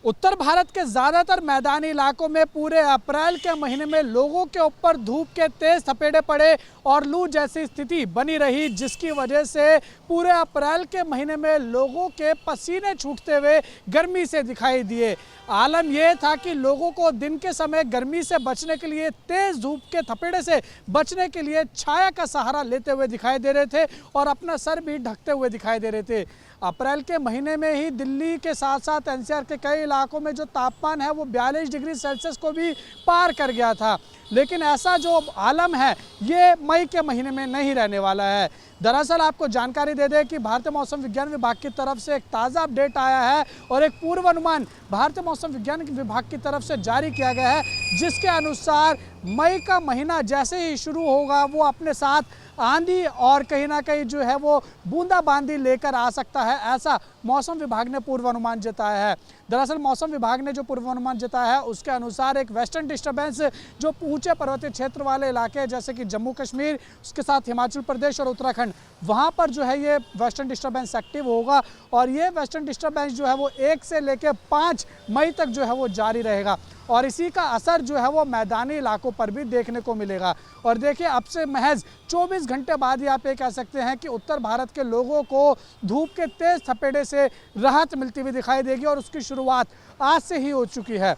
उत्तर भारत के ज़्यादातर मैदानी इलाकों में पूरे अप्रैल के महीने में लोगों के ऊपर धूप के तेज थपेड़े पड़े और लू जैसी स्थिति बनी रही, जिसकी वजह से पूरे अप्रैल के महीने में लोगों के पसीने छूटते हुए गर्मी से दिखाई दिए। आलम यह था कि लोगों को दिन के समय गर्मी से बचने के लिए, तेज़ धूप के थपेड़े से बचने के लिए छाया का सहारा लेते हुए दिखाई दे रहे थे और अपना सर भी ढकते हुए दिखाई दे रहे थे। अप्रैल के महीने में ही दिल्ली के साथ साथ एनसीआर के कई इलाकों में जो तापमान है वो 42 डिग्री सेल्सियस को भी पार कर गया था। लेकिन ऐसा जो आलम है ये मई के महीने में नहीं रहने वाला है। दरअसल आपको जानकारी दे दें कि भारतीय मौसम विज्ञान विभाग की तरफ से एक ताज़ा अपडेट आया है और एक पूर्वानुमान भारतीय मौसम विज्ञान विभाग की तरफ से जारी किया गया है, जिसके अनुसार मई का महीना जैसे ही शुरू होगा वो अपने साथ आंधी और कहीं ना कहीं जो है वो बूंदाबांदी लेकर आ सकता है, ऐसा मौसम विभाग ने पूर्वानुमान जताया है। दरअसल मौसम विभाग ने जो पूर्वानुमान जताया है उसके अनुसार एक वेस्टर्न डिस्टर्बेंस जो ऊंचे पर्वतीय क्षेत्र वाले इलाके जैसे कि जम्मू कश्मीर, उसके साथ हिमाचल प्रदेश और उत्तराखंड, वहाँ पर जो है ये वेस्टर्न डिस्टर्बेंस एक्टिव होगा और ये वेस्टर्न डिस्टर्बेंस जो है वो 1 से लेकर 5 मई तक जो है वो जारी रहेगा और इसी का असर जो है वो मैदानी इलाकों पर भी देखने को मिलेगा। और देखिए अब से महज 24 घंटे बाद ही आप ये कह सकते हैं कि उत्तर भारत के लोगों को धूप के तेज थपेड़े से राहत मिलती हुई दिखाई देगी और उसकी शुरुआत आज से ही हो चुकी है।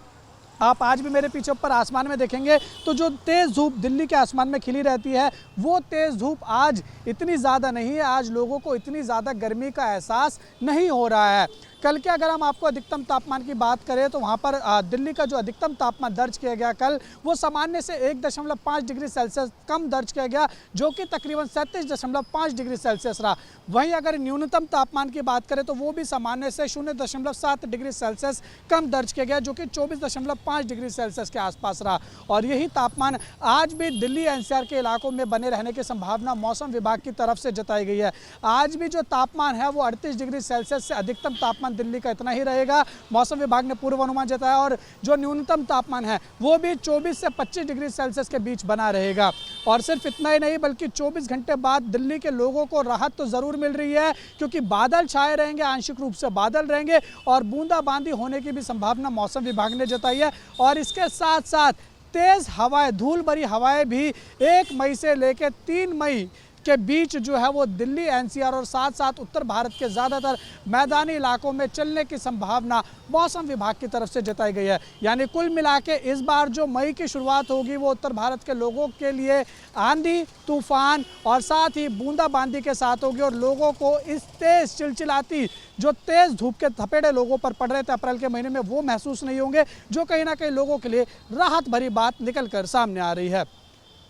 आप आज भी मेरे पीछे ऊपर आसमान में देखेंगे तो जो तेज़ धूप दिल्ली के आसमान में खिली रहती है वो तेज़ धूप आज इतनी ज़्यादा नहीं है, आज लोगों को इतनी ज़्यादा गर्मी का एहसास नहीं हो रहा है। कल के अगर हम आपको अधिकतम तापमान की बात करें तो वहाँ पर दिल्ली का जो अधिकतम तापमान दर्ज किया गया कल वो सामान्य से 1.5 डिग्री सेल्सियस कम दर्ज किया गया, जो कि तकरीबन 37.5 डिग्री सेल्सियस रहा। वहीं अगर न्यूनतम तापमान की बात करें तो वो भी सामान्य से 0.7 डिग्री सेल्सियस कम दर्ज किया गया, जो कि 24.5 डिग्री सेल्सियस के आसपास रहा। और यही तापमान आज भी दिल्ली एनसीआर के इलाकों में बने रहने की संभावना मौसम विभाग की तरफ से जताई गई है। आज भी जो तापमान है वो 38 डिग्री सेल्सियस से अधिकतम तापमान दिल्ली का इतना ही रहेगा, मौसम विभाग ने पूर्वानुमान जताया। और जो न्यूनतम तापमान है वो भी 24 से 25 डिग्री सेल्सियस के बीच बना रहेगा। और सिर्फ इतना ही नहीं बल्कि 24 घंटे बाद दिल्ली के लोगों को राहत तो ज़रूर मिल रही है, क्योंकि बादल छाए रहेंगे, आंशिक रूप से बादल रहेंगे और बूंदाबांदी होने की भी संभावना मौसम विभाग ने जताई है। और इसके साथ साथ तेज़ हवाएं, धूल भरी हवाएं भी 1 मई से लेकर 3 मई के बीच जो है वो दिल्ली एनसीआर और साथ साथ उत्तर भारत के ज़्यादातर मैदानी इलाकों में चलने की संभावना मौसम विभाग की तरफ से जताई गई है। यानी कुल मिला के इस बार जो मई की शुरुआत होगी वो उत्तर भारत के लोगों के लिए आंधी, तूफान और साथ ही बूंदाबांदी के साथ होगी और लोगों को इस तेज़ चिलचिलाती जो तेज़ धूप के थपेड़े लोगों पर पड़ रहे थे अप्रैल के महीने में वो महसूस नहीं होंगे, जो कहीं ना कहीं लोगों के लिए राहत भरी बात निकल कर सामने आ रही है।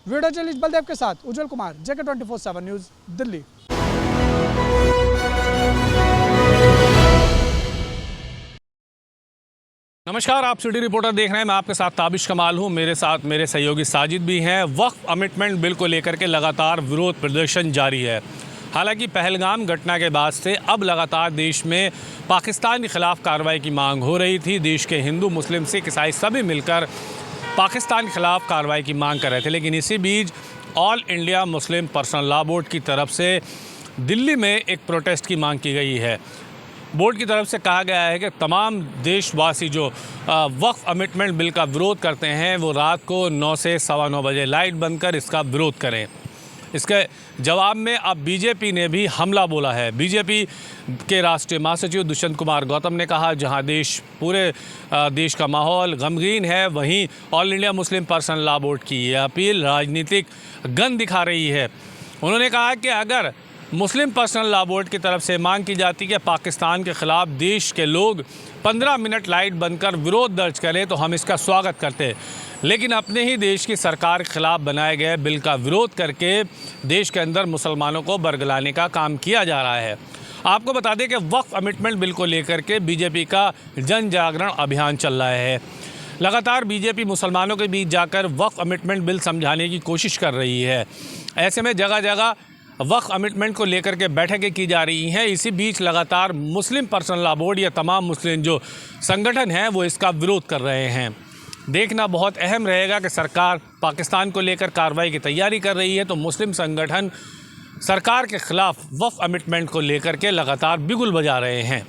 वीडियो जर्नलिस्ट बलदेव के साथ उज्जवल कुमार, JK 24/7 न्यूज़, दिल्ली। नमस्कार, आप सिटी रिपोर्टर देख रहे हैं। मैं आपके साथ ताबिश कमाल हूं। मेरे साथ मेरे सहयोगी साजिद भी हैं। वक्फ अमेंडमेंट बिल को लेकर के लगातार विरोध प्रदर्शन जारी है। हालांकि पहलगाम घटना के बाद से अब लगातार देश में पाकिस्तान के खिलाफ कार्रवाई की मांग हो रही थी। देश के हिंदू, मुस्लिम, सिख, ईसाई सभी मिलकर पाकिस्तान के खिलाफ कार्रवाई की मांग कर रहे थे। लेकिन इसी बीच All India Muslim Personal Law Board की तरफ से दिल्ली में एक प्रोटेस्ट की मांग की गई है। बोर्ड की तरफ से कहा गया है कि तमाम देशवासी जो वक्फ अमेंडमेंट बिल का विरोध करते हैं वो रात को 9 से 9:15 बजे लाइट बंद कर इसका विरोध करें। इसके जवाब में अब बीजेपी ने भी हमला बोला है। बीजेपी के राष्ट्रीय महासचिव दुष्यंत कुमार गौतम ने कहा, जहां पूरे देश का माहौल गमगीन है, वहीं all India Muslim Personal Law Board की ये अपील राजनीतिक गन दिखा रही है। उन्होंने कहा कि अगर मुस्लिम पर्सनल लॉ बोर्ड की तरफ से मांग की जाती है कि पाकिस्तान के ख़िलाफ़ देश के लोग 15 मिनट लाइट बंद कर विरोध दर्ज करें तो हम इसका स्वागत करते। लेकिन अपने ही देश की सरकार के ख़िलाफ़ बनाए गए बिल का विरोध करके देश के अंदर मुसलमानों को बरगलाने का काम किया जा रहा है। आपको बता दें कि वक्फ अमेंडमेंट बिल को लेकर के बीजेपी का जन जागरण अभियान चल रहा है। लगातार बीजेपी मुसलमानों के बीच जाकर वक्फ अमेंडमेंट बिल समझाने की कोशिश कर रही है। ऐसे में जगह जगह वक्फ अमेंडमेंट को लेकर के बैठकें की जा रही हैं। इसी बीच लगातार मुस्लिम पर्सनल लॉ बोर्ड या तमाम मुस्लिम जो संगठन हैं वो इसका विरोध कर रहे हैं। देखना बहुत अहम रहेगा कि सरकार पाकिस्तान को लेकर कार्रवाई की तैयारी कर रही है तो मुस्लिम संगठन सरकार के ख़िलाफ़ वक्फ अमेंडमेंट को लेकर के लगातार बिगुल बजा रहे हैं।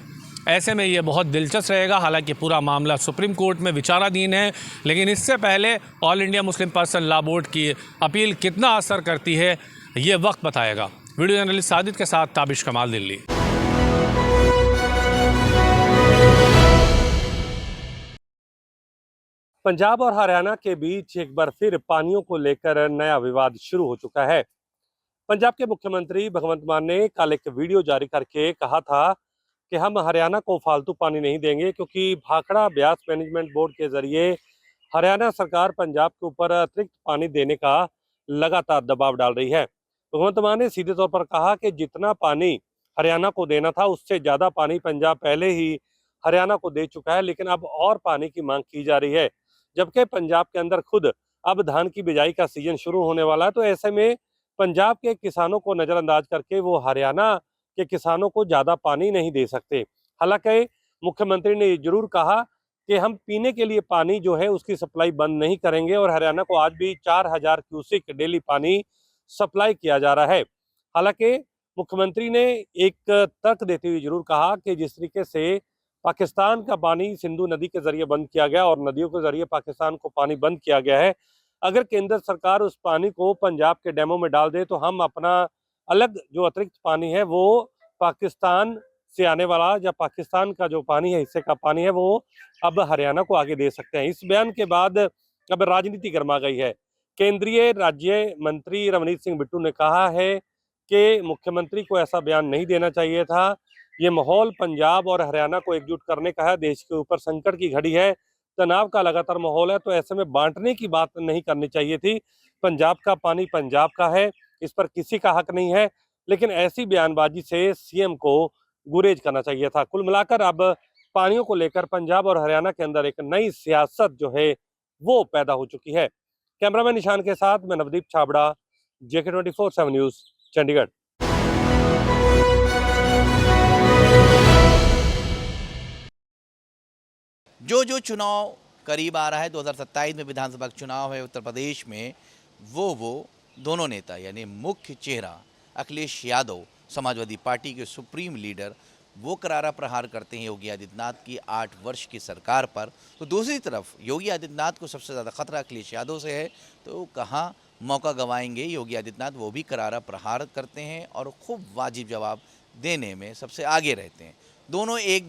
ऐसे में ये बहुत दिलचस्प रहेगा। हालांकि पूरा मामला सुप्रीम कोर्ट में विचाराधीन है, लेकिन इससे पहले all India Muslim Personal Law Board की अपील कितना असर करती है ये वक्त बताएगा। वीडियो जर्नलिस्ट साजिद के साथ ताबिश कमाल, दिल्ली। पंजाब और हरियाणा के बीच एक बार फिर पानियों को लेकर नया विवाद शुरू हो चुका है। पंजाब के मुख्यमंत्री भगवंत मान ने कल एक वीडियो जारी करके कहा था कि हम हरियाणा को फालतू पानी नहीं देंगे, क्योंकि भाखड़ा ब्यास मैनेजमेंट बोर्ड के जरिए हरियाणा सरकार पंजाब के ऊपर अतिरिक्त पानी देने का लगातार दबाव डाल रही है। भगवंत मान ने सीधे तौर पर कहा कि जितना पानी हरियाणा को देना था उससे ज्यादा पानी पंजाब पहले ही हरियाणा को दे चुका है, लेकिन अब और पानी की मांग की जा रही है। जबकि पंजाब के अंदर खुद अब धान की बिजाई का सीजन शुरू होने वाला है, तो ऐसे में पंजाब के किसानों को नजरअंदाज करके वो हरियाणा के किसानों को ज्यादा पानी नहीं दे सकते। हालांकि मुख्यमंत्री ने ये जरूर कहा कि हम पीने के लिए पानी जो है उसकी सप्लाई बंद नहीं करेंगे और हरियाणा को आज भी 4000 क्यूसेक डेली पानी सप्लाई किया जा रहा है। हालांकि मुख्यमंत्री ने एक तर्क देते हुए जरूर कहा कि जिस तरीके से पाकिस्तान का पानी सिंधु नदी के जरिए बंद किया गया और नदियों के जरिए पाकिस्तान को पानी बंद किया गया है, अगर केंद्र सरकार उस पानी को पंजाब के डैमों में डाल दे तो हम अपना अलग जो अतिरिक्त पानी है वो पाकिस्तान से आने वाला या पाकिस्तान का जो पानी है, हिस्से का पानी है, वो अब हरियाणा को आगे दे सकते हैं। इस बयान के बाद अब राजनीति गर्मा गई है। केंद्रीय राज्य मंत्री रवनीत सिंह बिट्टू ने कहा है कि मुख्यमंत्री को ऐसा बयान नहीं देना चाहिए था। ये माहौल पंजाब और हरियाणा को एकजुट करने का है। देश के ऊपर संकट की घड़ी है, तनाव का लगातार माहौल है, तो ऐसे में बांटने की बात नहीं करनी चाहिए थी। पंजाब का पानी पंजाब का है, इस पर किसी का हक नहीं है, लेकिन ऐसी बयानबाजी से सीएम को गुरेज करना चाहिए था। कुल मिलाकर अब पानियों को लेकर पंजाब और हरियाणा के अंदर एक नई सियासत जो है वो पैदा हो चुकी है। कैमरामैन निशान के साथ मैं नवदीप छाबड़ा, JK24/7 न्यूज, चंडीगढ़। जो चुनाव करीब आ रहा है, 2027 में विधानसभा का चुनाव है उत्तर प्रदेश में, वो दोनों नेता यानी मुख्य चेहरा अखिलेश यादव, समाजवादी पार्टी के सुप्रीम लीडर, वो करारा प्रहार करते हैं योगी आदित्यनाथ की 8 वर्ष की सरकार पर। तो दूसरी तरफ योगी आदित्यनाथ को सबसे ज़्यादा खतरा अखिलेश यादव से है, तो कहाँ मौका गंवाएंगे योगी आदित्यनाथ, वो भी करारा प्रहार करते हैं और खूब वाजिब जवाब देने में सबसे आगे रहते हैं। दोनों एक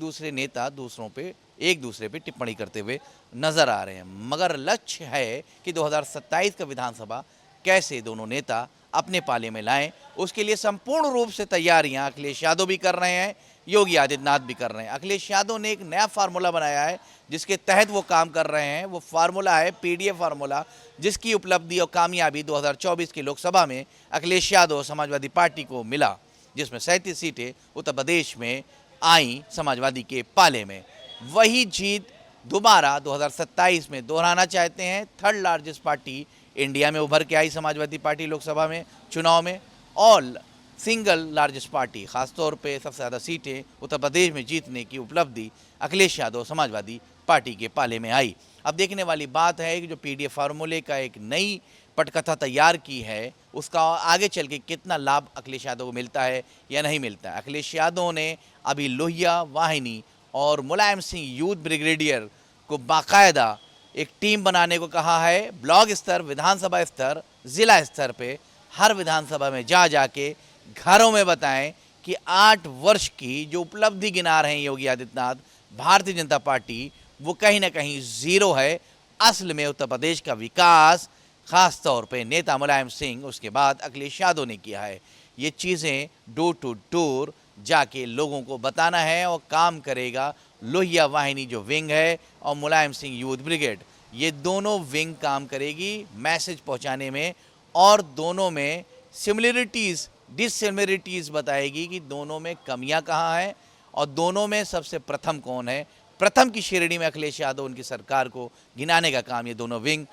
दूसरे पे टिप्पणी करते हुए नजर आ रहे हैं, मगर लक्ष्य है कि 2027 का विधानसभा कैसे दोनों नेता अपने पाले में लाएं, उसके लिए संपूर्ण रूप से तैयारियां अखिलेश यादव भी कर रहे हैं, योगी आदित्यनाथ भी कर रहे हैं। अखिलेश यादव ने एक नया फार्मूला बनाया है जिसके तहत वो काम कर रहे हैं। वो फार्मूला है पीडीए फार्मूला, जिसकी उपलब्धि और कामयाबी 2024 की लोकसभा में अखिलेश यादव समाजवादी पार्टी को मिला, जिसमें 37 सीटें उत्तर प्रदेश में आई समाजवादी के पाले में। वही जीत दोबारा 2027 में दोहराना चाहते हैं। थर्ड लार्जेस्ट पार्टी इंडिया में उभर के आई समाजवादी पार्टी लोकसभा में चुनाव में, और सिंगल लार्जेस्ट पार्टी, खासतौर पे सबसे ज़्यादा सीटें उत्तर प्रदेश में जीतने की उपलब्धि अखिलेश यादव समाजवादी पार्टी के पाले में आई। अब देखने वाली बात है कि जो पीडीए फार्मूले का एक नई पटकथा तैयार की है, उसका आगे चल के कितना लाभ अखिलेश यादव को मिलता है या नहीं मिलता है। अखिलेश यादव ने अभी लोहिया वाहिनी और मुलायम सिंह यूथ ब्रिगेडियर को बाकायदा एक टीम बनाने को कहा है। ब्लॉक स्तर, विधानसभा स्तर, ज़िला स्तर पे हर विधानसभा में जाके घरों में बताएं कि 8 वर्ष की जो उपलब्धि गिना रहे हैं योगी आदित्यनाथ, भारतीय जनता पार्टी, वो कहीं ना कहीं ज़ीरो है। असल में उत्तर प्रदेश का विकास खास तौर पे नेता मुलायम सिंह, उसके बाद अखिलेश यादव ने किया है। ये चीज़ें डोर टू डोर जाके लोगों को बताना है और काम करेगा लोहिया वाहिनी जो विंग है और मुलायम सिंह यूथ ब्रिगेड, ये दोनों विंग काम करेगी मैसेज पहुंचाने में, और दोनों में सिमिलरिटीज़ डिससिमिलरिटीज़ बताएगी कि दोनों में कमियां कहाँ हैं और दोनों में सबसे प्रथम कौन है। प्रथम की श्रेणी में अखिलेश यादव उनकी सरकार को गिनाने का काम ये दोनों विंग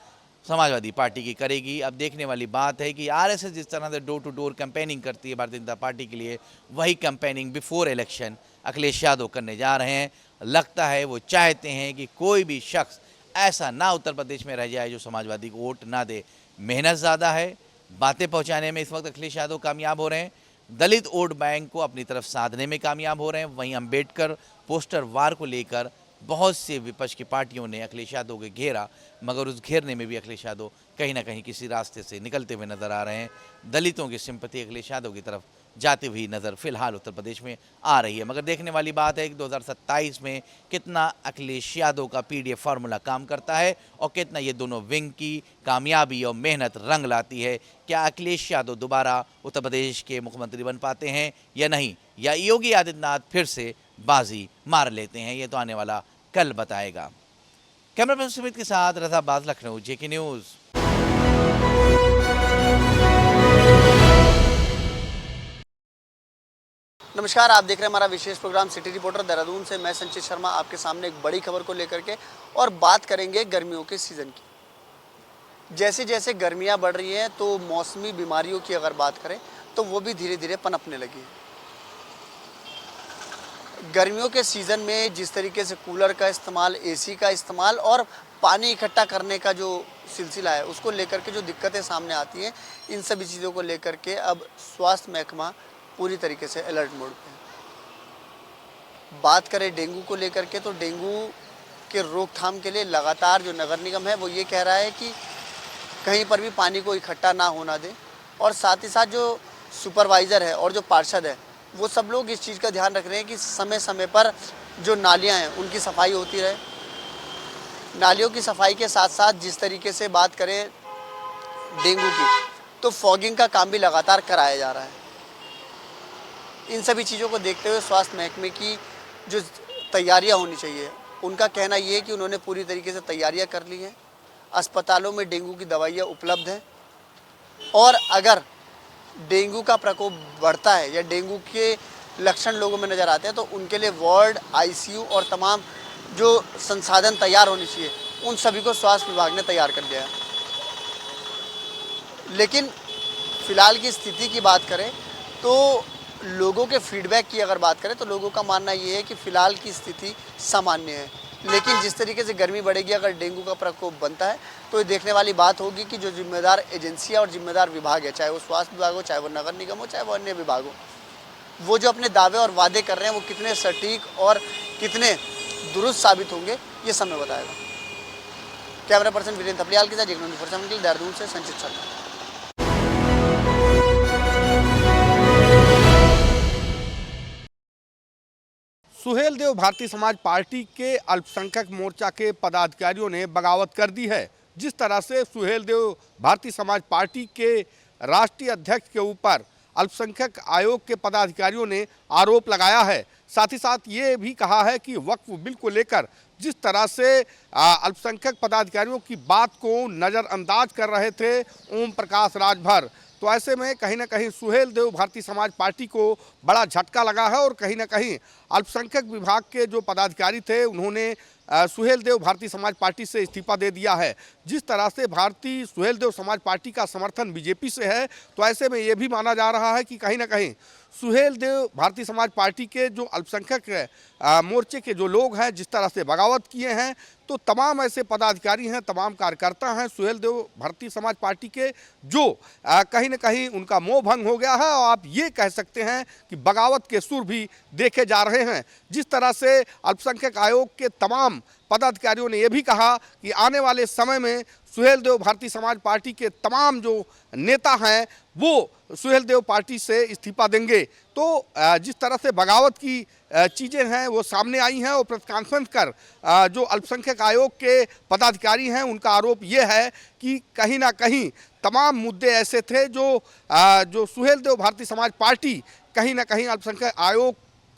समाजवादी पार्टी की करेगी। अब देखने वाली बात है कि आरएसएस जिस तरह से डोर टू डोर कैंपेनिंग करती है भारतीय जनता पार्टी के लिए, वही campaigning before election Akhilesh Yadav करने जा रहे हैं। लगता है वो चाहते हैं कि कोई भी शख्स ऐसा ना उत्तर प्रदेश में रह जाए जो समाजवादी को वोट ना दे। मेहनत ज़्यादा है, बातें पहुंचाने में इस वक्त अखिलेश यादव कामयाब हो रहे हैं, दलित वोट बैंक को अपनी तरफ साधने में कामयाब हो रहे हैं। वहीं अंबेडकर पोस्टर वार को लेकर बहुत से विपक्ष की पार्टियों ने अखिलेश यादव को घेरा, मगर उस घेरने में भी अखिलेश यादव कहीं ना कहीं किसी रास्ते से निकलते हुए नजर आ रहे हैं। दलितों की सिंपैथी अखिलेश यादव की तरफ जाती हुई नज़र फिलहाल उत्तर प्रदेश में आ रही है। मगर देखने वाली बात है कि 2027 में कितना अखिलेश यादव का पीडीएफ फार्मूला काम करता है और कितना ये दोनों विंग की कामयाबी और मेहनत रंग लाती है। क्या अखिलेश यादव दोबारा उत्तर प्रदेश के मुख्यमंत्री बन पाते हैं या नहीं, या योगी आदित्यनाथ फिर से बाजी मार लेते हैं, ये तो आने वाला कल बताएगा। कैमरा पर्सन सुमित के साथ रजा बाज, लखनऊ, जेके न्यूज़। नमस्कार, आप देख रहे हैं हमारा विशेष प्रोग्राम सिटी रिपोर्टर देहरादून से। मैं संचित शर्मा आपके सामने एक बड़ी खबर को लेकर के और बात करेंगे गर्मियों के सीज़न की। जैसे जैसे गर्मियां बढ़ रही हैं तो मौसमी बीमारियों की अगर बात करें तो वो भी धीरे धीरे पनपने लगी है। गर्मियों के सीज़न में जिस तरीके से कूलर का इस्तेमाल, एसी का इस्तेमाल और पानी इकट्ठा करने का जो सिलसिला है, उसको लेकर के जो दिक्कतें सामने आती हैं, इन सभी चीज़ों को लेकर के अब स्वास्थ्य महकमा पूरी तरीके से अलर्ट मोड पे है। बात करें डेंगू को लेकर के तो डेंगू के रोकथाम के लिए लगातार जो नगर निगम है वो ये कह रहा है कि कहीं पर भी पानी को इकट्ठा ना होना दें, और साथ ही साथ जो सुपरवाइज़र है और जो पार्षद है वो सब लोग इस चीज़ का ध्यान रख रहे हैं कि समय समय पर जो नालियाँ हैं उनकी सफाई होती रहे। नालियों की सफाई के साथ साथ जिस तरीके से बात करें डेंगू की, तो फॉगिंग का काम भी लगातार कराया जा रहा है। इन सभी चीज़ों को देखते हुए स्वास्थ्य महकमे की जो तैयारियां होनी चाहिए, उनका कहना ये है कि उन्होंने पूरी तरीके से तैयारियां कर ली हैं। अस्पतालों में डेंगू की दवाइयां उपलब्ध हैं, और अगर डेंगू का प्रकोप बढ़ता है या डेंगू के लक्षण लोगों में नज़र आते हैं तो उनके लिए वार्ड, आईसीयू और तमाम जो संसाधन तैयार होने चाहिए, उन सभी को स्वास्थ्य विभाग ने तैयार कर लिया है। लेकिन फ़िलहाल की स्थिति की बात करें तो लोगों के फीडबैक की अगर बात करें तो लोगों का मानना ये है कि फ़िलहाल की स्थिति सामान्य है। लेकिन जिस तरीके से गर्मी बढ़ेगी, अगर डेंगू का प्रकोप बनता है तो ये देखने वाली बात होगी कि जो जिम्मेदार एजेंसियां और जिम्मेदार विभाग है, चाहे वो स्वास्थ्य विभाग हो, चाहे वो नगर निगम हो, चाहे वो अन्य विभाग हो, वो जो अपने दावे और वादे कर रहे हैं वो कितने सटीक और कितने दुरुस्त साबित होंगे, ये समय बताएगा। कैमरा पर्सन वीरेंद्र थपलियाल के साथ देहरादून से संचित शर्मा। सुहेलदेव भारतीय समाज पार्टी के अल्पसंख्यक मोर्चा के पदाधिकारियों ने बगावत कर दी है। जिस तरह से सुहेलदेव भारतीय समाज पार्टी के राष्ट्रीय अध्यक्ष के ऊपर अल्पसंख्यक आयोग के पदाधिकारियों ने आरोप लगाया है, साथ ही साथ ये भी कहा है कि वक्फ बिल को लेकर जिस तरह से अल्पसंख्यक पदाधिकारियों की बात को नज़रअंदाज कर रहे थे ओम प्रकाश राजभर, तो ऐसे में कहीं ना कहीं सुहेलदेव भारतीय समाज पार्टी को बड़ा झटका लगा है और कहीं ना कहीं अल्पसंख्यक विभाग के जो पदाधिकारी थे उन्होंने सुहेलदेव भारतीय समाज पार्टी से इस्तीफा दे दिया है। जिस तरह से भारतीय सुहेलदेव समाज पार्टी का समर्थन बीजेपी से है, तो ऐसे में ये भी माना जा रहा है कि कहीं ना कहीं सुहेलदेव भारतीय समाज पार्टी के जो अल्पसंख्यक मोर्चे के जो लोग हैं, जिस तरह से बगावत किए हैं, तो तमाम ऐसे पदाधिकारी हैं, तमाम कार्यकर्ता हैं सुहेलदेव भारतीय समाज पार्टी के, जो कहीं ना कहीं उनका मोह भंग हो गया है और आप ये कह सकते हैं कि बगावत के सुर भी देखे जा रहे हैं। जिस तरह से अल्पसंख्यक आयोग के तमाम पदाधिकारियों ने यह भी कहा कि आने वाले समय में सुहेलदेव भारतीय समाज पार्टी के तमाम जो नेता हैं वो सुहेलदेव पार्टी से इस्तीफा देंगे। तो जिस तरह से बगावत की चीज़ें हैं वो सामने आई हैं और प्रेस कॉन्फ्रेंस कर जो अल्पसंख्यक आयोग के पदाधिकारी हैं उनका आरोप ये है कि कहीं ना कहीं तमाम मुद्दे ऐसे थे जो सुहेलदेव भारतीय समाज पार्टी कहीं ना कहीं अल्पसंख्यक आयोग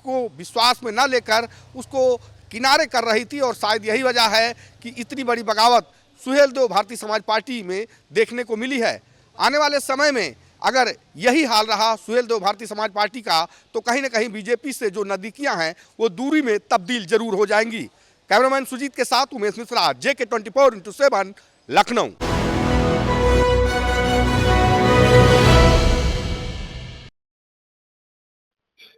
को विश्वास में न लेकर उसको किनारे कर रही थी, और शायद यही वजह है कि इतनी बड़ी बगावत सुहेलदेव भारतीय समाज पार्टी में देखने को मिली है। आने वाले समय में अगर यही हाल रहा सुहेलदेव भारतीय समाज पार्टी का, तो कहीं ना कहीं बीजेपी से जो नज़दीकियां हैं वो दूरी में तब्दील जरूर हो जाएंगी। कैमरामैन सुजीत के साथ Umesh Mishra, JK 24x7, Lucknow.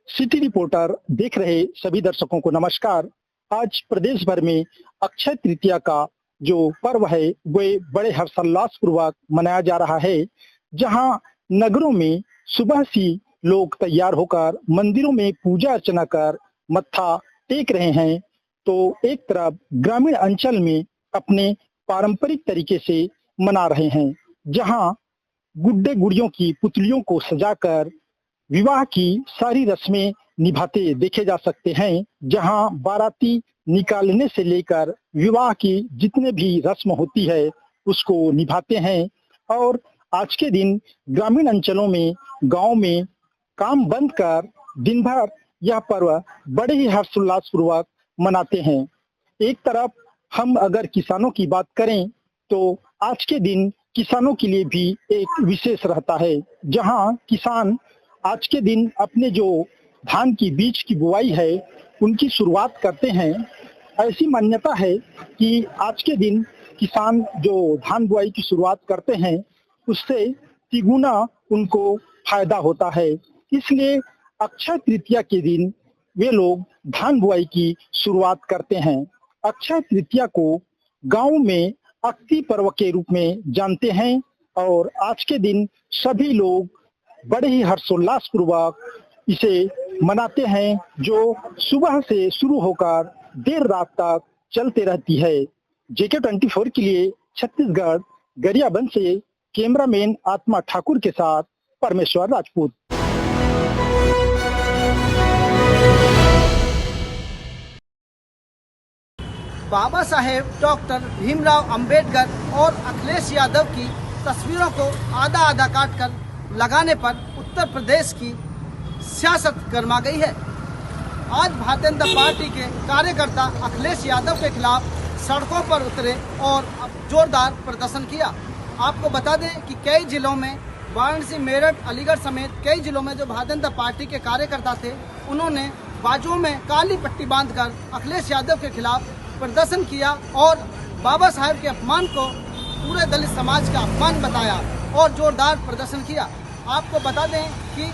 City reporter देख रहे सभी दर्शकों को नमस्कार। आज प्रदेश भर में अक्षय तृतीया का जो पर्व है वह बड़े हर्षोल्लास पूर्वक मनाया जा रहा है, जहां नगरों में सुबह से लोग तैयार होकर मंदिरों में पूजा अर्चना कर मत्था टेक रहे हैं, तो एक तरफ ग्रामीण अंचल में अपने पारंपरिक तरीके से मना रहे हैं, जहां गुड्डे गुड़ियों की पुतलियों को सजाकर विवाह की सारी रस्में निभाते देखे जा सकते हैं, जहां बाराती निकालने से लेकर विवाह की जितने भी रस्म होती है उसको निभाते हैं। और आज के दिन ग्रामीण अंचलों में, गांव में काम बंद कर दिन भर यह पर्व बड़े ही हर्षोल्लास पूर्वक मनाते हैं। एक तरफ हम अगर किसानों की बात करें तो आज के दिन किसानों के लिए भी एक विशेष रहता है, जहां किसान आज के दिन अपने जो धान की बीज की बुआई है उनकी शुरुआत करते हैं। ऐसी मान्यता है कि आज के दिन किसान जो धान बुआई की शुरुआत करते हैं उससे तिगुना उनको फायदा होता है, इसलिए अक्षय तृतीया के दिन वे लोग धान बुआई की शुरुआत करते हैं। अक्षय तृतीया को गांव में अक्ति पर्व के रूप में जानते हैं और आज के दिन सभी लोग बड़े ही हर्षोल्लास पूर्वक इसे मनाते हैं, जो सुबह से शुरू होकर देर रात तक चलते रहती है। JK24 के लिए छत्तीसगढ़ गरियाबंद से कैमरामैन आत्मा ठाकुर के साथ परमेश्वर राजपूत। बाबा साहेब डॉक्टर भीमराव अंबेडकर और अखिलेश यादव की तस्वीरों को आधा आधा काट कर लगाने पर उत्तर प्रदेश की सियासत गर्मा गई है। आज भारतीय जनता पार्टी के कार्यकर्ता अखिलेश यादव के खिलाफ सड़कों पर उतरे और जोरदार प्रदर्शन किया। आपको बता दें कि कई जिलों में, वाराणसी, मेरठ, अलीगढ़ समेत कई जिलों में जो भारतीय जनता पार्टी के कार्यकर्ता थे उन्होंने बाजुओं में काली पट्टी बांधकर अखिलेश यादव के खिलाफ प्रदर्शन किया और बाबा साहेब के अपमान को पूरे दलित समाज का अपमान बताया और जोरदार प्रदर्शन किया। आपको बता दें कि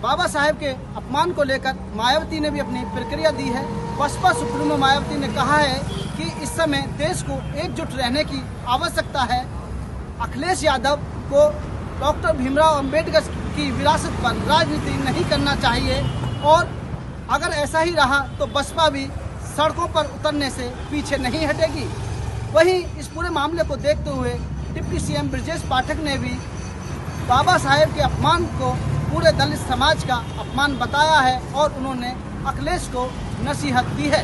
बाबा साहेब के अपमान को लेकर मायावती ने भी अपनी प्रतिक्रिया दी है। बसपा सुप्रीमो मायावती ने कहा है कि इस समय देश को एकजुट रहने की आवश्यकता है। अखिलेश यादव को डॉक्टर भीमराव अंबेडकर की विरासत पर राजनीति नहीं करना चाहिए और अगर ऐसा ही रहा तो बसपा भी सड़कों पर उतरने से पीछे नहीं हटेगी। वहीं इस पूरे मामले को देखते हुए डिप्टी सीएम ब्रजेश पाठक ने भी बाबा साहेब के अपमान को पूरे दलित समाज का अपमान बताया है और उन्होंने अखिलेश को नसीहत दी है।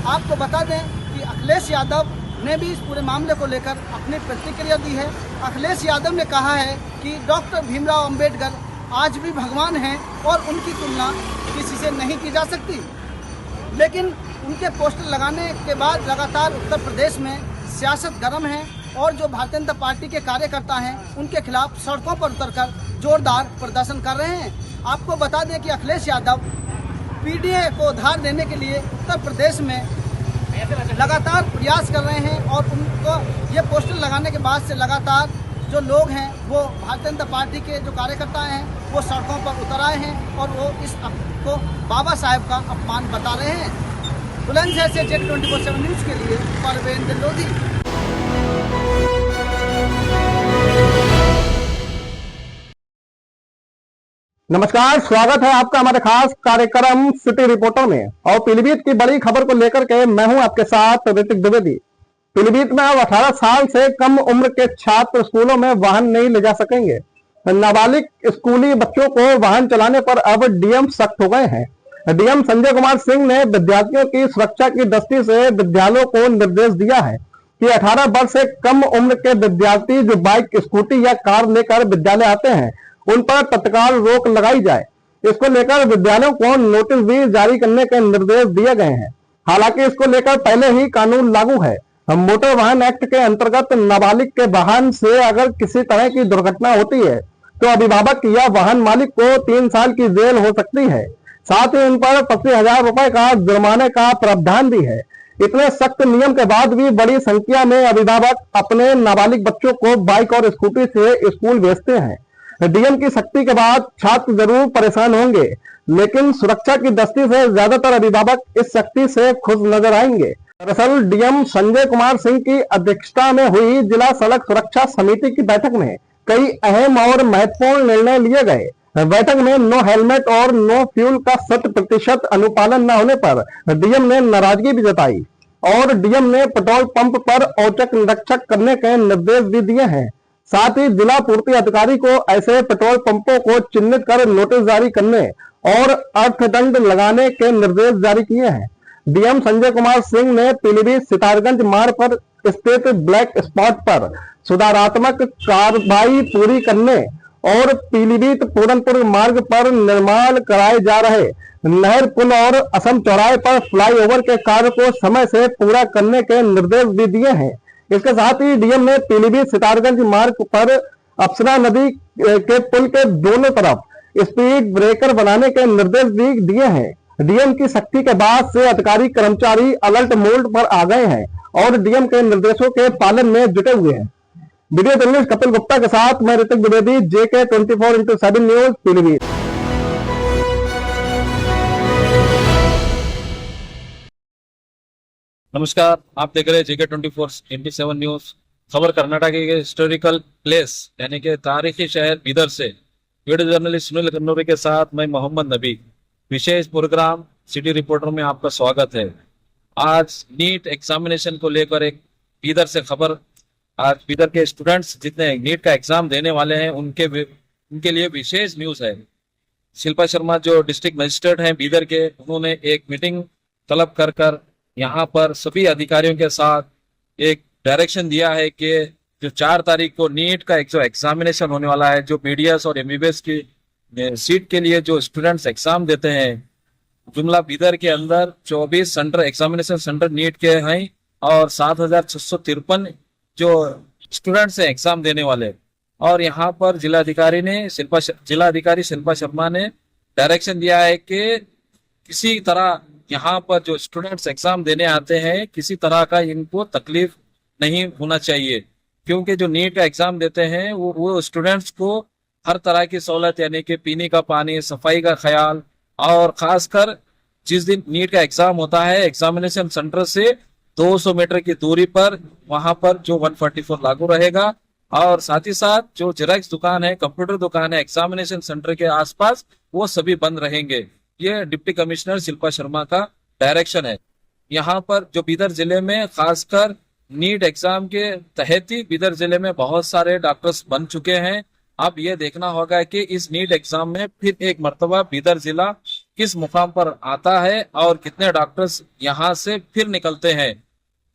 आपको बता दें कि अखिलेश यादव ने भी इस पूरे मामले को लेकर अपनी प्रतिक्रिया दी है। अखिलेश यादव ने कहा है कि डॉक्टर भीमराव अंबेडकर आज भी भगवान हैं और उनकी तुलना किसी से नहीं की जा सकती, लेकिन उनके पोस्टर लगाने के बाद लगातार उत्तर प्रदेश में सियासत गर्म है और जो भारतीय जनता पार्टी के कार्यकर्ता हैं उनके खिलाफ सड़कों पर उतरकर जोरदार प्रदर्शन कर रहे हैं। आपको बता दें कि अखिलेश यादव पीडीए को उधार देने के लिए उत्तर प्रदेश में लगातार प्रयास कर रहे हैं और उनको ये पोस्टर लगाने के बाद से लगातार जो लोग हैं वो भारतीय जनता पार्टी के जो कार्यकर्ता हैं वो सड़कों पर उतर आए हैं और वो इस को बाबा साहेब का अपमान बता रहे हैं। बुलंदशहर से JK24 न्यूज़ के लिए परवेंद्र लोधी। नमस्कार, स्वागत है आपका हमारे खास कार्यक्रम सिटी रिपोर्टर में। और पीलीभीत की बड़ी खबर को लेकर के मैं हूं आपके साथ ऋतिक द्विवेदी। पीलीभीत में अब 18 साल से कम उम्र के छात्र स्कूलों में वाहन नहीं ले जा सकेंगे। नाबालिग स्कूली बच्चों को वाहन चलाने पर अब डीएम सख्त हो गए हैं। डीएम संजय कुमार सिंह ने विद्यार्थियों की सुरक्षा की दृष्टि से विद्यालयों को निर्देश दिया है कि 18 वर्ष से कम उम्र के विद्यार्थी जो बाइक, स्कूटी या कार लेकर विद्यालय आते हैं उन पर तत्काल रोक लगाई जाए। इसको लेकर विद्यालयों को नोटिस भी जारी करने के निर्देश दिए गए हैं। हालांकि इसको लेकर पहले ही कानून लागू है। मोटर वाहन एक्ट के अंतर्गत नाबालिग के वाहन से अगर किसी तरह की दुर्घटना होती है तो अभिभावक या वाहन मालिक को 3 साल की जेल हो सकती है। साथ ही उन पर 25,000 रुपए का जुर्माने का प्रावधान भी है। इतने सख्त नियम के बाद भी बड़ी संख्या में अभिभावक अपने नाबालिग बच्चों को बाइक और स्कूटी से स्कूल भेजते हैं। डीएम की सख्ती के बाद छात्र जरूर परेशान होंगे, लेकिन सुरक्षा की दृष्टि से ज्यादातर अभिभावक इस सख्ती से खुश नजर आएंगे। दरअसल डीएम संजय कुमार सिंह की अध्यक्षता में हुई जिला सड़क सुरक्षा समिति की बैठक में कई अहम और महत्वपूर्ण निर्णय लिए गए। बैठक में नो हेलमेट और नो फ्यूल का 100% अनुपालन न होने पर डीएम ने नाराजगी भी जताई और डीएम ने पेट्रोल पंप पर औचक निरीक्षक करने के निर्देश भी दिए हैं। साथ ही जिला पूर्ति अधिकारी को ऐसे पेट्रोल पंपों को चिन्हित कर नोटिस जारी करने और अर्थदंड लगाने के निर्देश जारी किए हैं। डीएम संजय कुमार सिंह ने पीलीभीत सितारगंज मार्ग पर स्थित ब्लैक स्पॉट पर सुधारात्मक कार्रवाई पूरी करने और पीलीभीत पूरनपुर मार्ग पर निर्माण कराए जा रहे नहर पुल और असम चौराहे पर फ्लाईओवर के कार्य को समय से पूरा करने के निर्देश भी दिए हैं। इसके साथ ही डीएम ने पीलीभीत सितारगंज मार्ग पर अप्सरा नदी के पुल के दोनों तरफ स्पीड ब्रेकर बनाने के निर्देश भी दिए हैं। डीएम की सख्ती के बाद से अधिकारी कर्मचारी अलर्ट मोड पर आ गए हैं और डीएम के निर्देशों के पालन में जुटे हुए हैं। वीडियो जर्नलिस्ट कपिल गुप्ता के साथ मैं ऋतिक द्विवेदी, JK 24/7 न्यूज, पीलीभीत। नमस्कार, आप देख रहे हैं JK 24/7 न्यूज। खबर कर्नाटक के हिस्टोरिकल प्लेस यानी कि तारीखी शहर बीदर से वीडियो जर्नलिस्ट सुनील कन्नौरी के साथ मैं मोहम्मद नबी। विशेष प्रोग्राम सिटी रिपोर्टर में आपका स्वागत है। आज नीट एग्जामिनेशन को लेकर एक बीदर से खबर। आज बीदर के स्टूडेंट्स जितने नीट का एग्जाम देने वाले हैं उनके लिए विशेष न्यूज है। शिल्पा शर्मा जो डिस्ट्रिक्ट मजिस्ट्रेट हैं बीदर के, उन्होंने एक मीटिंग तलब कर यहाँ पर सभी अधिकारियों के साथ एक डायरेक्शन दिया है कि जो 4 तारीख को नीट का जो एग्जामिनेशन होने वाला है, जो BDS और MBBS की सीट के लिए जो स्टूडेंट्स एग्जाम देते हैं, जुमला बीदर के अंदर 24 सेंटर एग्जामिनेशन सेंटर नीट के हैं और 7,653 जो स्टूडेंट्स हैं एग्जाम देने वाले। और यहाँ पर जिलाधिकारी शिल्पा शर्मा ने डायरेक्शन दिया है कि किसी तरह यहाँ पर जो स्टूडेंट्स एग्जाम देने आते हैं किसी तरह का इनको तकलीफ नहीं होना चाहिए, क्योंकि जो नीट का एग्जाम देते हैं वो स्टूडेंट्स को हर तरह की सहूलत यानी कि पीने का पानी, सफाई का ख्याल, और खासकर जिस दिन नीट का एग्जाम होता है एग्जामिनेशन सेंटर से 200 मीटर की दूरी पर वहां पर जो 144 लागू रहेगा। और साथ ही साथ जो जेरॉक्स दुकान है, कंप्यूटर दुकान है एग्जामिनेशन सेंटर के आसपास, वो सभी बंद रहेंगे। ये डिप्टी कमिश्नर शिल्पा शर्मा का डायरेक्शन है। यहाँ पर जो बीदर जिले में खासकर नीट एग्जाम के तहत ही बीदर जिले में बहुत सारे डॉक्टर्स बन चुके हैं। अब ये देखना होगा कि इस नीट एग्जाम में फिर एक मर्तबा बीदर जिला किस मुकाम पर आता है और कितने डॉक्टर्स यहाँ से फिर निकलते हैं।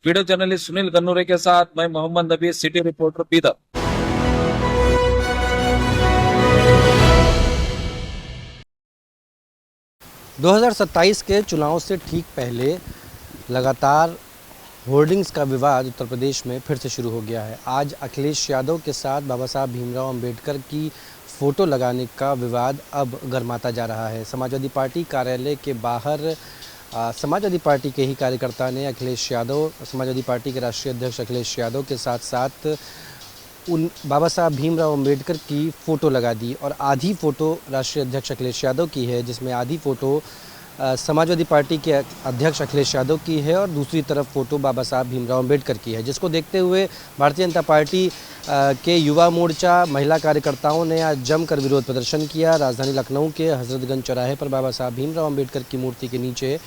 वीडियो जर्नलिस्ट सुनील कन्नौरी के साथ मैं मोहम्मद नबी, सिटी रिपोर्टर, बीदर। 2027 के चुनाव से ठीक पहले लगातार होर्डिंग्स का विवाद उत्तर प्रदेश में फिर से शुरू हो गया है। आज अखिलेश यादव के साथ बाबा साहब भीमराव अंबेडकर की फ़ोटो लगाने का विवाद अब गर्माता जा रहा है। समाजवादी पार्टी कार्यालय के बाहर समाजवादी पार्टी के ही कार्यकर्ता ने अखिलेश यादव, समाजवादी पार्टी के राष्ट्रीय अध्यक्ष अखिलेश यादव के साथ साथ उन बाबा साहब भीमराव अंबेडकर की फ़ोटो लगा दी। और आधी फ़ोटो राष्ट्रीय अध्यक्ष अखिलेश यादव की है, जिसमें आधी फ़ोटो समाजवादी पार्टी के अध्यक्ष अखिलेश यादव की है और दूसरी तरफ फ़ोटो बाबा साहब भीमराव अंबेडकर की है, जिसको देखते हुए भारतीय जनता पार्टी के युवा मोर्चा महिला कार्यकर्ताओं ने आज जमकर विरोध प्रदर्शन किया। राजधानी लखनऊ के हजरतगंज चौराहे पर बाबा साहब भीमराव अंबेडकर की मूर्ति के नीचे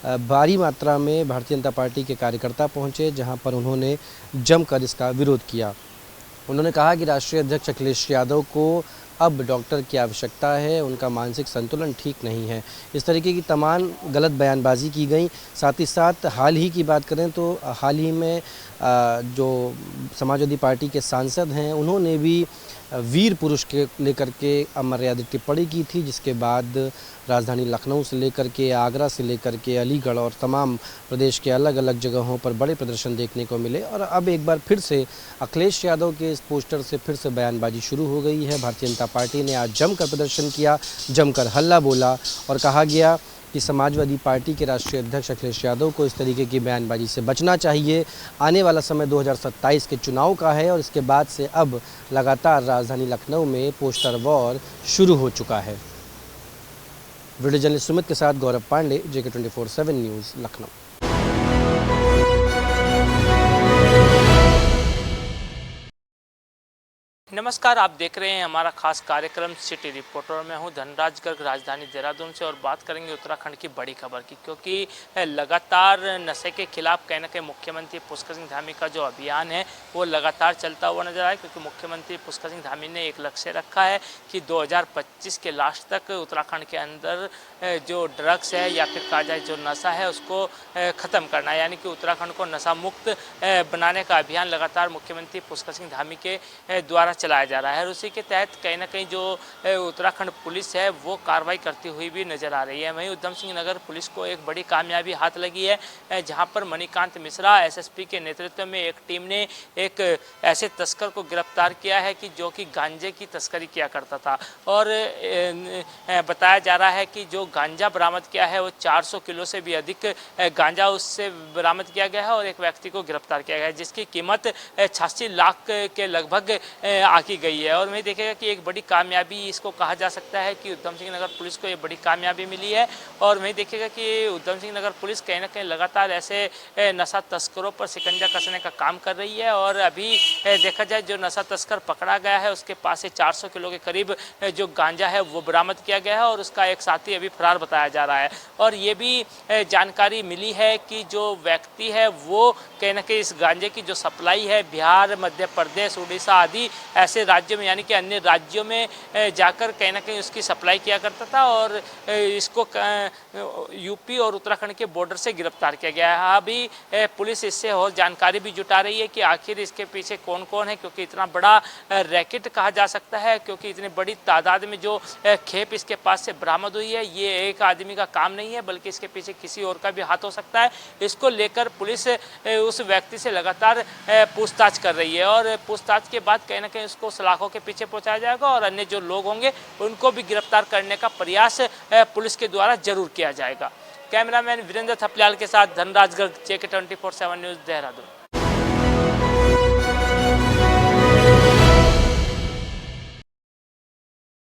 भारी मात्रा में भारतीय जनता पार्टी के कार्यकर्ता पहुँचे, जहाँ पर उन्होंने जमकर इसका विरोध किया। उन्होंने कहा कि राष्ट्रीय अध्यक्ष अखिलेश यादव को अब डॉक्टर की आवश्यकता है, उनका मानसिक संतुलन ठीक नहीं है। इस तरीके की तमाम गलत बयानबाजी की गई। साथ ही साथ हाल ही की बात करें तो हाल ही में जो समाजवादी पार्टी के सांसद हैं उन्होंने भी वीर पुरुष के लेकर के अमर्यादित टिप्पणी की थी, जिसके बाद राजधानी लखनऊ से लेकर के आगरा से लेकर के अलीगढ़ और तमाम प्रदेश के अलग अलग जगहों पर बड़े प्रदर्शन देखने को मिले। और अब एक बार फिर से अखिलेश यादव के इस पोस्टर से फिर से बयानबाजी शुरू हो गई है। भारतीय जनता पार्टी ने आज जमकर प्रदर्शन किया, जमकर हल्ला बोला और कहा गया कि समाजवादी पार्टी के राष्ट्रीय अध्यक्ष अखिलेश यादव को इस तरीके की बयानबाजी से बचना चाहिए। आने वाला समय 2027 के चुनाव का है और इसके बाद से अब लगातार राजधानी लखनऊ में पोस्टर वॉर शुरू हो चुका है। वीडियो जर्नलिस्ट सुमित के साथ गौरव पांडे, JK 24/7 न्यूज़, लखनऊ। नमस्कार, आप देख रहे हैं हमारा खास कार्यक्रम सिटी रिपोर्टर। में हूं धनराज गर्ग, राजधानी देहरादून से, और बात करेंगे उत्तराखंड की बड़ी खबर की, क्योंकि लगातार नशे के खिलाफ कहीं ना कहीं मुख्यमंत्री पुष्कर सिंह धामी का जो अभियान है वो लगातार चलता हुआ नजर आया। क्योंकि मुख्यमंत्री पुष्कर सिंह धामी ने एक लक्ष्य रखा है कि 2025 के लास्ट तक उत्तराखंड के अंदर जो ड्रग्स है या फिर कहा जाए जो नशा है उसको ख़त्म करना है, यानी कि उत्तराखंड को नशा मुक्त बनाने का अभियान लगातार मुख्यमंत्री पुष्कर सिंह धामी के द्वारा चलाया जा रहा है। और उसी के तहत कहीं ना कहीं जो उत्तराखंड पुलिस है वो कार्रवाई करती हुई भी नजर आ रही है। वहीं उधम सिंह नगर पुलिस को एक बड़ी कामयाबी हाथ लगी है, जहां पर मणिकांत मिश्रा एसएसपी के नेतृत्व में एक टीम ने एक ऐसे तस्कर को गिरफ्तार किया है कि जो कि गांजे की तस्करी किया करता था। और बताया जा रहा है कि जो गांजा बरामद किया है वो 400 किलो से भी अधिक गांजा उससे बरामद किया गया है और एक व्यक्ति को गिरफ्तार किया गया है, जिसकी कीमत 86 लाख के लगभग आकी गई है। और मैं देखेगा कि एक बड़ी कामयाबी इसको कहा जा सकता है कि उधम सिंह नगर पुलिस को ये बड़ी कामयाबी मिली है। और मैं देखेगा कि उधम सिंह नगर पुलिस कहीं ना कहीं लगातार ऐसे नशा तस्करों पर शिकंजा कसने का काम कर रही है। और अभी देखा जाए जो नशा तस्कर पकड़ा गया है उसके पास से 400 किलो के करीब जो गांजा है वो बरामद किया गया है और उसका एक साथी अभी फरार बताया जा रहा है। और ये भी जानकारी मिली है कि जो व्यक्ति है वो कहीं ना कहीं इस गांजे की जो सप्लाई है बिहार, मध्य प्रदेश, उड़ीसा आदि ऐसे राज्यों में यानी कि अन्य राज्यों में जाकर कहीं ना कहीं उसकी सप्लाई किया करता था और इसको यूपी और उत्तराखंड के बॉर्डर से गिरफ्तार किया गया है। अभी पुलिस इससे और जानकारी भी जुटा रही है कि आखिर इसके पीछे कौन कौन है, क्योंकि इतना बड़ा रैकेट कहा जा सकता है, क्योंकि इतनी बड़ी तादाद में जो खेप इसके पास से बरामद हुई है ये एक आदमी का काम नहीं है, बल्कि इसके पीछे किसी और का भी हाथ हो सकता है। इसको लेकर पुलिस उस व्यक्ति से लगातार पूछताछ कर रही है और पूछताछ के बाद कहीं ना कहीं उसको सलाखों के पीछे पहुंचाया जाएगा और अन्य जो लोग होंगे उनको भी गिरफ्तार करने का प्रयास पुलिस के द्वारा जरूर किया जाएगा। कैमरामैन वीरेंद्र थपलियाल के साथ धनराज गर्ग, JK 24/7 न्यूज़, देहरादून।